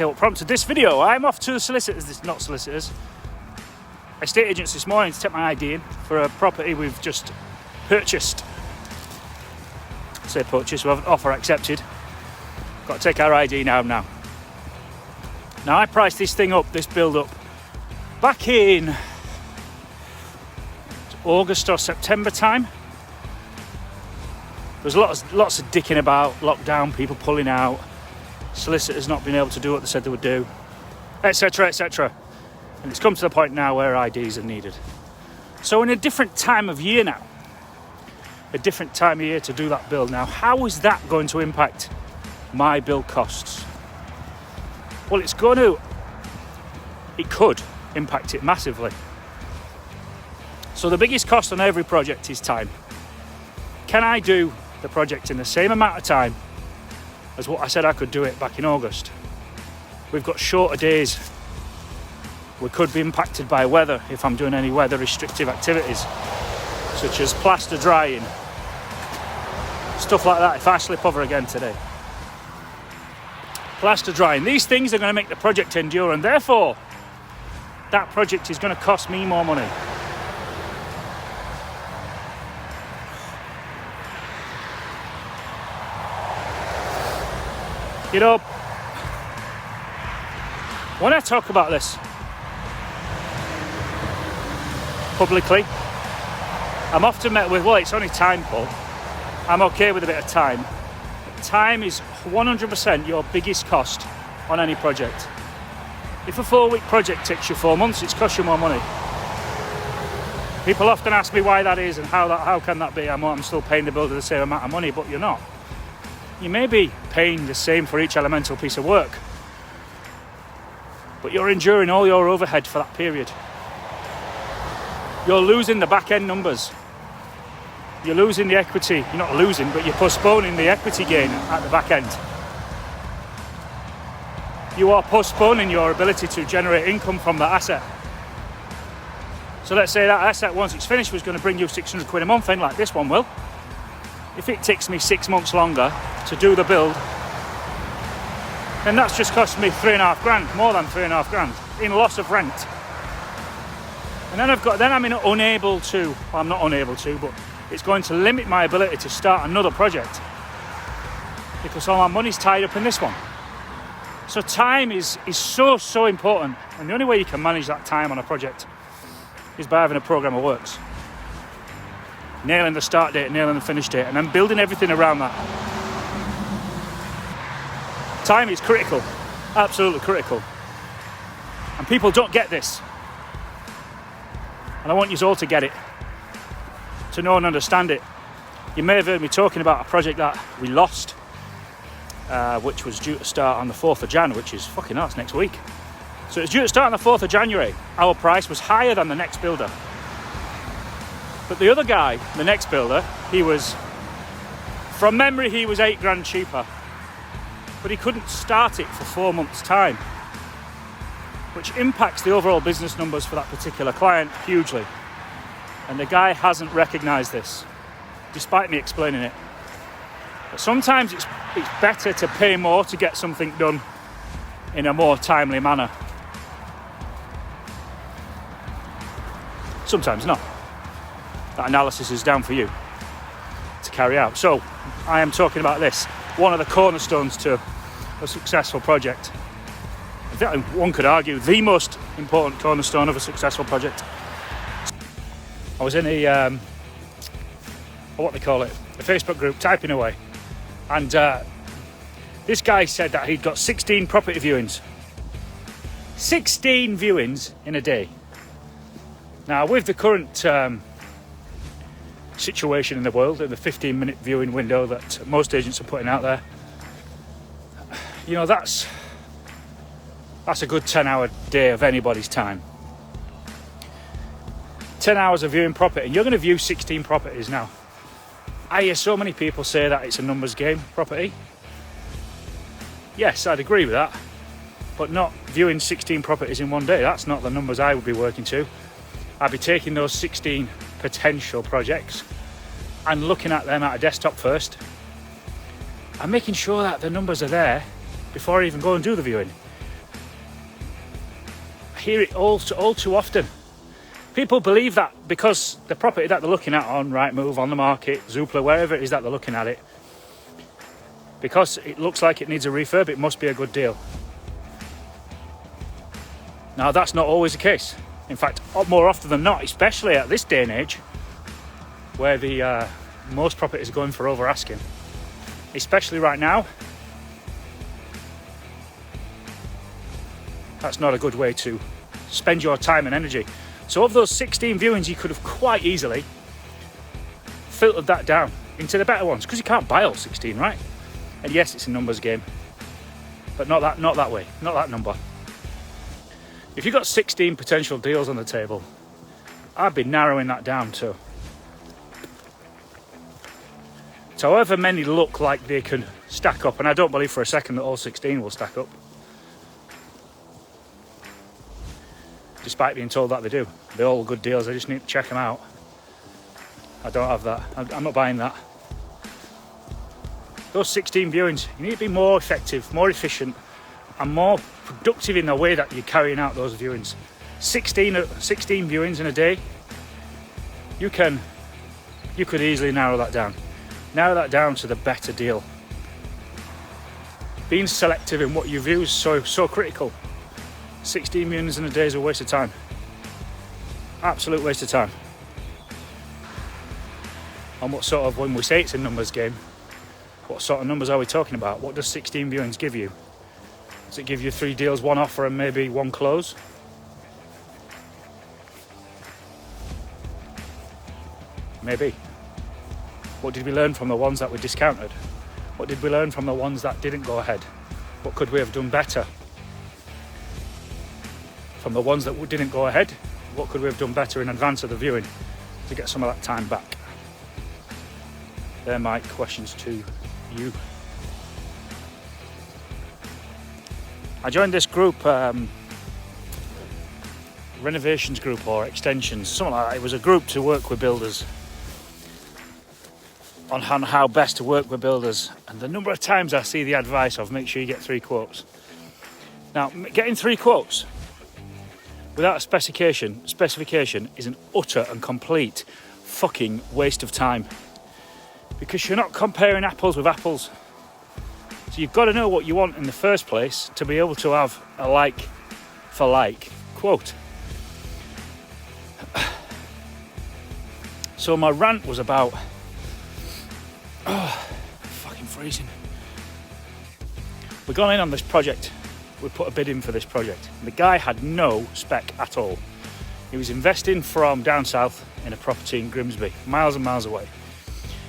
Okay, what prompted this video? I'm off to the estate agents this morning to take my ID in for a property we've just purchased. I say purchase, we have an offer accepted. Got to take our ID now. Now I priced this thing up, this build up, back in August or September time. There's lots of dicking about, lockdown, people pulling out, solicitors not being able to do what they said they would do, etc, etc. And it's come to the point now where IDs are needed. So in a different time of year now, a different time of year to do that build now, how is that going to impact my build costs? Well, it could impact it massively. So the biggest cost on every project is time. Can I do the project in the same amount of time as what I said I could do it back in August? We've got shorter days. We could be impacted by weather if I'm doing any weather restrictive activities, such as plaster drying, stuff like that if I slip over again today. Plaster drying, these things are going to make the project endure, and therefore that project is going to cost me more money. You know, when I talk about this publicly, I'm often met with, well, it's only time, Paul. I'm okay with a bit of time. Time is 100% your biggest cost on any project. If a 4-week project takes you 4 months, it's cost you more money. People often ask me why that is and how can that be? I'm still paying the builder the same amount of money, but you're not. You may be paying the same for each elemental piece of work, but you're enduring all your overhead for that period. You're losing the back end numbers. You're losing the equity. You're not losing, but you're postponing the equity gain at the back end. You are postponing your ability to generate income from that asset. So let's say that asset, once it's finished, was going to bring you 600 quid a month in, like this one will. If it takes me 6 months longer to do the build, then that's just cost me 3.5 grand, more than 3.5 grand in loss of rent. And then I'm unable to, well, I'm not unable to, but it's going to limit my ability to start another project because all my money's tied up in this one. So time is so important, and the only way you can manage that time on a project is by having a program that works. Nailing the start date, nailing the finish date, and then building everything around that. Time is critical, absolutely critical. And people don't get this. And I want you all to get it, to know and understand it. You may have heard me talking about a project that we lost, which was due to start on the 4th of Jan, which is fucking nuts, next week. So it's due to start on the 4th of January. Our price was higher than the next builder. But the other guy, the next builder, from memory, he was 8 grand cheaper. But he couldn't start it for 4 months' time, which impacts the overall business numbers for that particular client hugely. And the guy hasn't recognised this, despite me explaining it. But sometimes it's better to pay more to get something done in a more timely manner. Sometimes not. That analysis is down for you to carry out. So I am talking about this, one of the cornerstones to a successful project. In fact, one could argue the most important cornerstone of a successful project. I was in a Facebook group typing away, and this guy said that he'd got 16 property viewings. 16 viewings in a day. Now, with the current situation in the world, and the 15-minute viewing window that most agents are putting out there, you know, that's a good 10-hour day of anybody's time. 10 hours of viewing property, and you're going to view 16 properties now. I hear so many people say that it's a numbers game, property. Yes, I'd agree with that, but not viewing 16 properties in one day. That's not the numbers I would be working to. I'd be taking those 16 potential projects and looking at them at a desktop first and making sure that the numbers are there before I even go and do the viewing. hear it all too often. People believe that because the property that they're looking at on Rightmove, on the market, Zoopla, wherever it is that they're looking at it, because it looks like it needs a refurb, it must be a good deal. Now, that's not always the case. In fact, more often than not, especially at this day and age, where the most properties are going for over asking, especially right now, that's not a good way to spend your time and energy. So of those 16 viewings, you could have quite easily filtered that down into the better ones, because you can't buy all 16, right? And yes, it's a numbers game, but not that way, not that number. If you've got 16 potential deals on the table, I'd be narrowing that down to however many look like they can stack up, and I don't believe for a second that all 16 will stack up, despite being told that they do. They're all good deals, I just need to check them out. I don't have that. I'm not buying that. Those 16 viewings, you need to be more effective, more efficient, and more productive in the way that you're carrying out those viewings. 16 viewings in a day, you could easily narrow that down. Narrow that down to the better deal. Being selective in what you view is so critical. 16 viewings in a day is a waste of time. Absolute waste of time. And what sort of, when we say it's a numbers game, what sort of numbers are we talking about? What does 16 viewings give you? Does it give you 3 deals, 1 offer and maybe 1 close? Maybe. What did we learn from the ones that were discounted? What did we learn from the ones that didn't go ahead? What could we have done better? From the ones that didn't go ahead, what could we have done better in advance of the viewing to get some of that time back? They're my questions to you. I joined this group, renovations group or extensions, something like that. It was a group to work with builders on how best to work with builders, and the number of times I see the advice of make sure you get 3 quotes. Now, getting 3 quotes without a specification is an utter and complete fucking waste of time, because you're not comparing apples with apples. So you've got to know what you want in the first place to be able to have a like for like quote. So my rant was about fucking freezing. We've gone in on this project. We put a bid in for this project. The guy had no spec at all. He was investing from down south in a property in Grimsby, miles and miles away.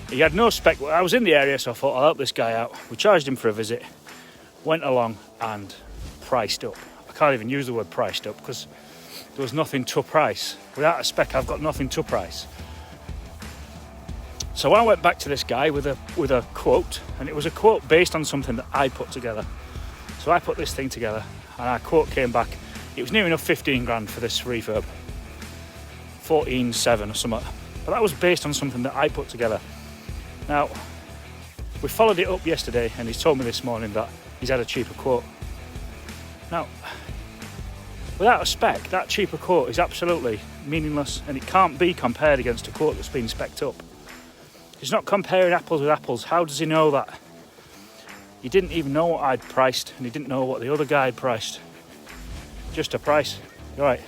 He had no spec. I was in the area, so I thought I'll help this guy out. We charged him for a visit, went along and priced up. I can't even use the word priced up because there was nothing to price. Without a spec, I've got nothing to price. So I went back to this guy with a quote, and it was a quote based on something that I put together. So I put this thing together, and our quote came back. It was near enough 15 grand for this refurb, 14.7 or something. But that was based on something that I put together. Now, we followed it up yesterday, and he's told me this morning that he's had a cheaper quote. Now, without a spec, that cheaper quote is absolutely meaningless, and it can't be compared against a quote that's been spec'd up. He's not comparing apples with apples. How does he know that? He didn't even know what I'd priced, and he didn't know what the other guy had priced. Just a price. Right.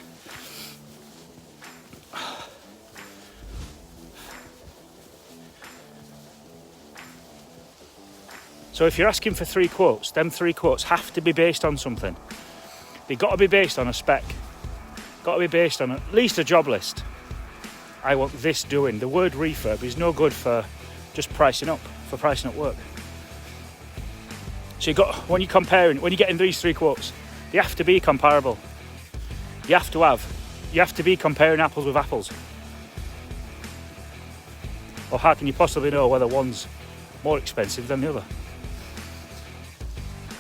So if you're asking for 3 quotes, them 3 quotes have to be based on something. They've got to be based on a spec. Got to be based on at least a job list. I want this doing. The word refurb is no good for just pricing up work. So when you're getting these 3 quotes, they have to be comparable. You have to be comparing apples with apples. Or how can you possibly know whether one's more expensive than the other?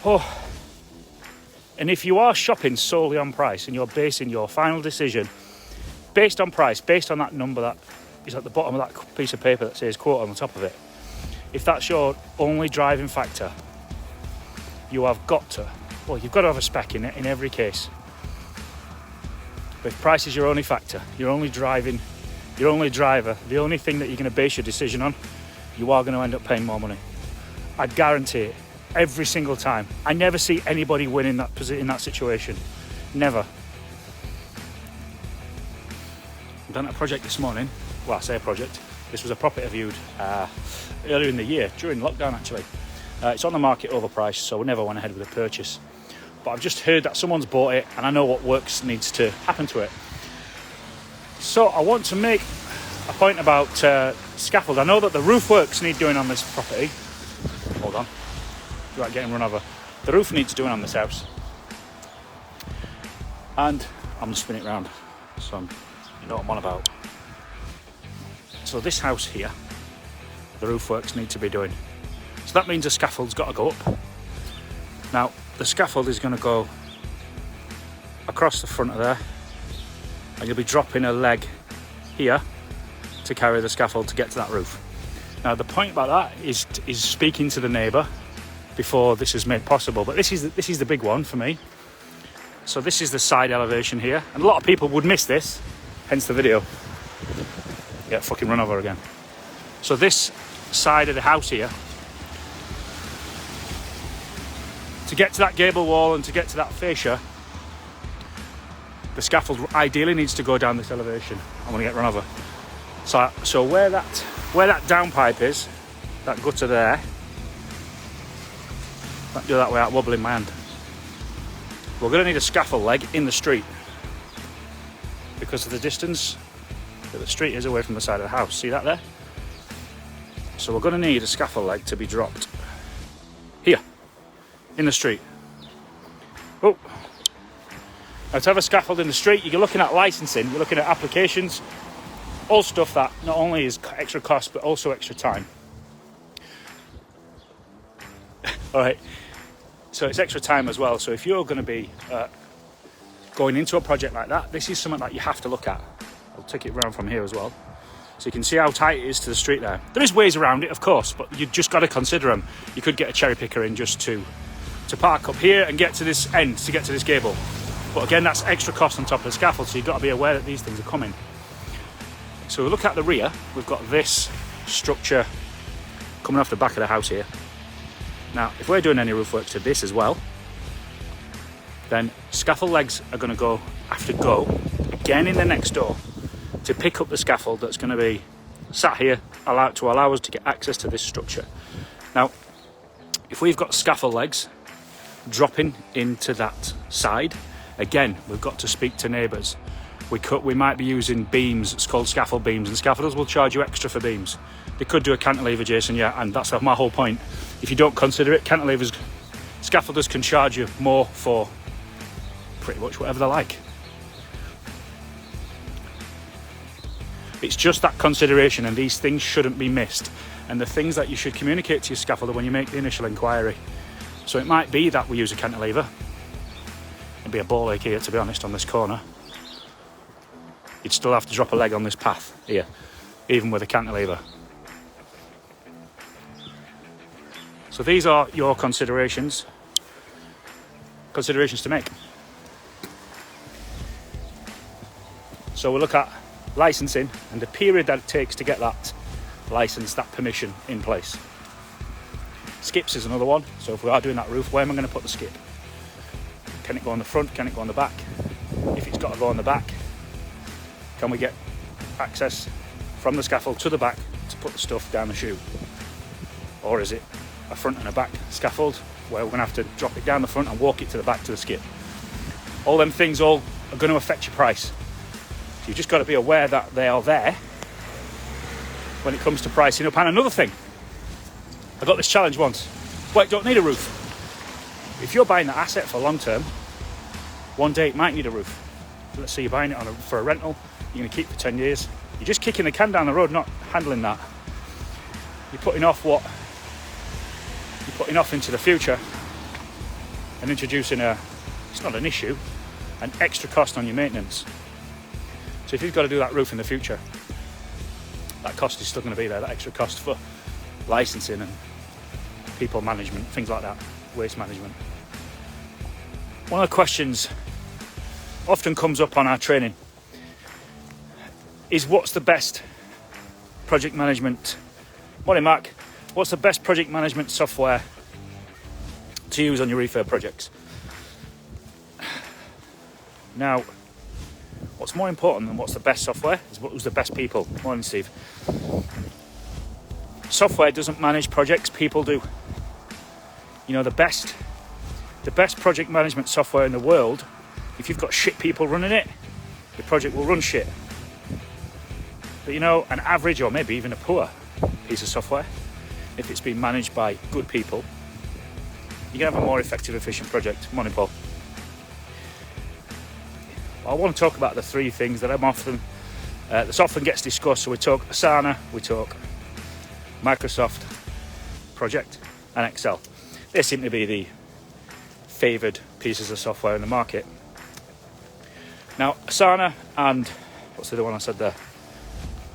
Oh, and if you are shopping solely on price and you're basing your final decision based on price, based on that number that is at the bottom of that piece of paper that says quote on the top of it, if that's your only driving factor, you've got to have a spec in it in every case. But if price is your only factor, your only driver, the only thing that you're going to base your decision on, you are going to end up paying more money. I guarantee it, every single time. I never see anybody win in that situation. Never. I've done a project this morning. Well, I say a project. This was a property I viewed earlier in the year, during lockdown actually. It's on the market overpriced, so we never went ahead with a purchase. But I've just heard that someone's bought it, and I know what works needs to happen to it. So I want to make a point about scaffold. I know that the roof works need doing on this property. Hold on. Right, getting run over. The roof needs doing on this house. And I'm going to spin it round, so you know what I'm on about. So this house here, the roof works need to be doing. So that means the scaffold's got to go up. Now, the scaffold is going to go across the front of there, and you'll be dropping a leg here to carry the scaffold to get to that roof. Now, the point about that is speaking to the neighbour before this is made possible. But this is the big one for me. So this is the side elevation here, and a lot of people would miss this, hence the video. Get fucking run over again. So this side of the house here, to get to that gable wall and to get to that fascia, the scaffold ideally needs to go down this elevation. I'm going to get run over. So where that downpipe is, that gutter there, can't do that without wobbling my hand. We're going to need a scaffold leg in the street because of the distance that the street is away from the side of the house. See that there? So we're going to need a scaffold leg to be dropped here in the street. Oh, now to have a scaffold in the street, you're looking at licensing, you're looking at applications, all stuff that not only is extra cost but also extra time. All right, so it's extra time as well. So if you're going to be going into a project like that, this is something that you have to look at. I'll take it around from here as well, so you can see how tight it is to the street there. There is ways around it, of course, but you've just got to consider them. You could get a cherry picker in just to park up here and get to this end, to get to this gable. But again, that's extra cost on top of the scaffold, so you've got to be aware that these things are coming. So we look at the rear, we've got this structure coming off the back of the house here. Now, if we're doing any roof work to this as well, then scaffold legs are going to have to go again in the next door to pick up the scaffold that's going to be sat here to allow us to get access to this structure. Now, if we've got scaffold legs dropping into that side, again, we've got to speak to neighbours. We might be using beams, it's called scaffold beams, and scaffolders will charge you extra for beams. They could do a cantilever, Jason, yeah, and that's my whole point. If you don't consider it, scaffolders can charge you more for pretty much whatever they like. It's just that consideration, and these things shouldn't be missed, and the things that you should communicate to your scaffolder when you make the initial inquiry. So it might be that we use a cantilever. It'd be a ball ache here, to be honest, on this corner. You'd still have to drop a leg on this path here, even with a cantilever. So these are your considerations to make. So we'll look at licensing and the period that it takes to get that license, that permission in place. Skips is another one. So if we are doing that roof, where am I going to put the skip? Can it go on the front? Can it go on the back? If it's got to go on the back, can we get access from the scaffold to the back to put the stuff down the chute? Or is it a front and a back scaffold where we're going to have to drop it down the front and walk it to the back to the skip? All them things all are going to affect your price. So you've just got to be aware that they are there when it comes to pricing up. And another thing, I got this challenge once. Well, you don't need a roof. If you're buying the asset for long term, one day it might need a roof. So let's say you're buying it for a rental, you're going to keep it for 10 years. You're just kicking the can down the road, not handling that. You're putting off into the future and introducing it's not an issue, an extra cost on your maintenance. So if you've got to do that roof in the future, that cost is still going to be there, that extra cost for licensing and people management, things like that, waste management. One of the questions often comes up on our training is what's the best project management. Morning, Mark. What's the best project management software to use on your refurb projects? Now, what's more important than what's the best software is who's the best people. Morning, Steve. Software doesn't manage projects, people do. You know, the best project management software in the world, if you've got shit people running it, your project will run shit. But you know, an average or maybe even a poor piece of software, if it's been managed by good people, you can have a more effective, efficient project. Morning, Paul. I want to talk about the three things that this often gets discussed. So we talk Asana, we talk Microsoft Project and Excel. They seem to be the favoured pieces of software in the market. Now, Asana and what's the other one I said there?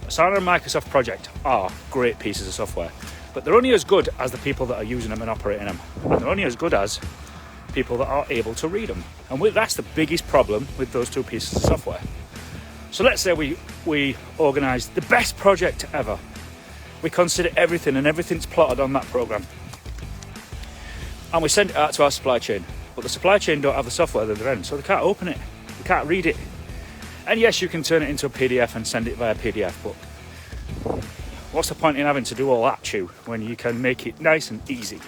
Asana and Microsoft Project are great pieces of software, but they're only as good as the people that are using them and operating them, and they're only as good as people that are able to read them. And that's the biggest problem with those two pieces of software. So let's say we organise the best project ever. We consider everything, and everything's plotted on that program, and we send it out to our supply chain, but the supply chain don't have the software at their end, so they can't open it, they can't read it. And yes, you can turn it into a PDF and send it via PDF, but what's the point in having to do all that, when you can make it nice and easy?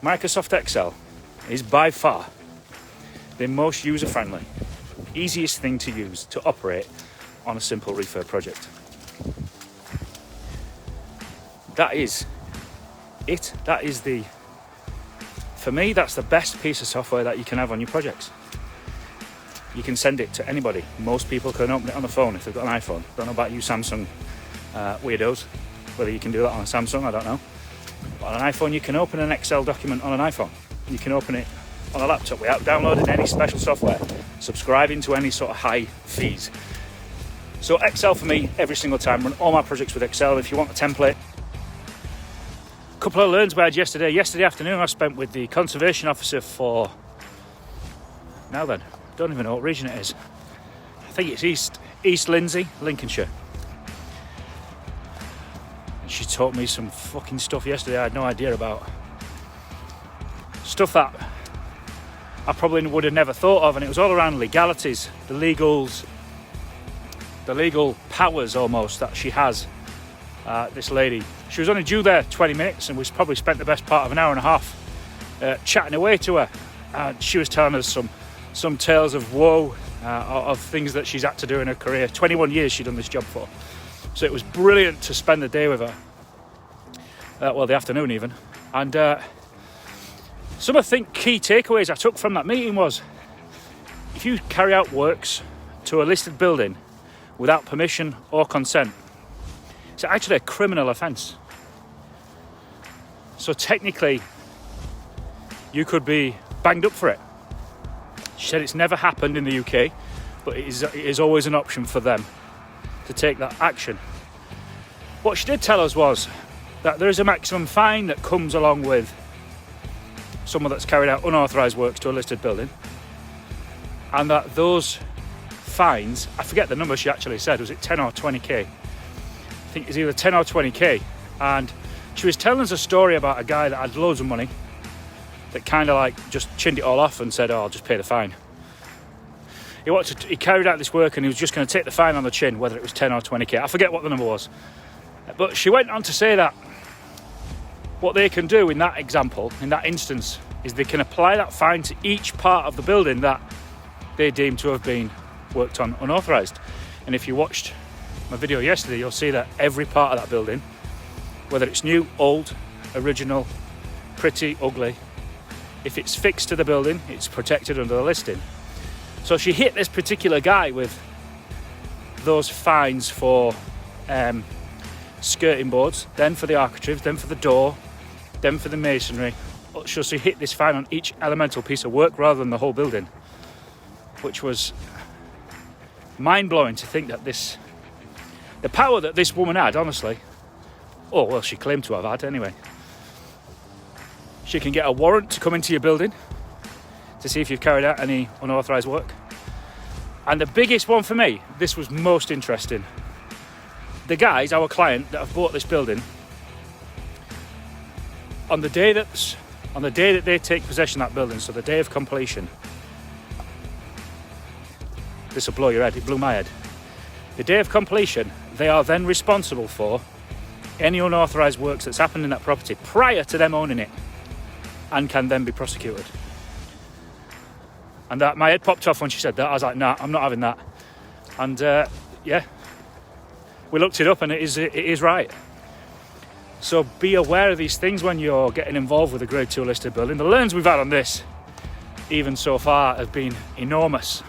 Microsoft Excel is by far the most user-friendly, easiest thing to use to operate on a simple refurb project. That is it. For me, that's the best piece of software that you can have on your projects. You can send it to anybody. Most people can open it on the phone if they've got an iPhone. Don't know about you Samsung weirdos, whether you can do that on a Samsung, I don't know. But on an iPhone, you can open an Excel document on an iPhone. You can open it on a laptop without downloading any special software, subscribing to any sort of high fees. So Excel for me, every single time, run all my projects with Excel. If you want a template. A couple of learns we had yesterday. Yesterday afternoon I spent with the conservation officer for, now then, don't even know what region it is. I think it's East Lindsey, Lincolnshire. And she taught me some fucking stuff yesterday I had no idea about. Stuff that I probably would have never thought of, and it was all around legalities, the legal powers almost that she has, this lady. She was only due there 20 minutes, and we probably spent the best part of an hour and a half chatting away to her. She was telling us some tales of woe, of things that she's had to do in her career. 21 years she'd done this job for. So it was brilliant to spend the day with her. The afternoon even. And some of the key takeaways I took from that meeting was, if you carry out works to a listed building without permission or consent, it's actually a criminal offence. So technically, you could be banged up for it. She said it's never happened in the UK, but it is always an option for them to take that action. What she did tell us was that there is a maximum fine that comes along with someone that's carried out unauthorised works to a listed building, and that those fines, I forget the number she actually said, was it 10 or 20k? I think it's either 10 or 20k. And she was telling us a story about a guy that had loads of money that kind of like just chinned it all off and said, I'll just pay the fine. He carried out this work and he was just going to take the fine on the chin, whether it was 10 or 20k. I forget what the number was. But she went on to say that what they can do in that example, in that instance, is they can apply that fine to each part of the building that they deem to have been worked on unauthorised. And if you watched my video yesterday, you'll see that every part of that building, whether it's new, old, original, pretty, ugly, if it's fixed to the building, it's protected under the listing. So she hit this particular guy with those fines for skirting boards, then for the architraves, then for the door, then for the masonry. So she hit this fine on each elemental piece of work rather than the whole building, which was mind-blowing to think that the power that this woman had, honestly, she claimed to have had anyway. She can get a warrant to come into your building to see if you've carried out any unauthorised work. And the biggest one for me, this was most interesting. The guys, our client, that have bought this building, on the day that they take possession of that building, so the day of completion, this will blow your head, it blew my head. The day of completion, they are then responsible for any unauthorised works that's happened in that property prior to them owning it, and can then be prosecuted. And that, my head popped off when she said that. I was like, nah, I'm not having that. And yeah, we looked it up, and it is right. So be aware of these things when you're getting involved with a Grade 2 listed building. The learns we've had on this, even so far, have been enormous.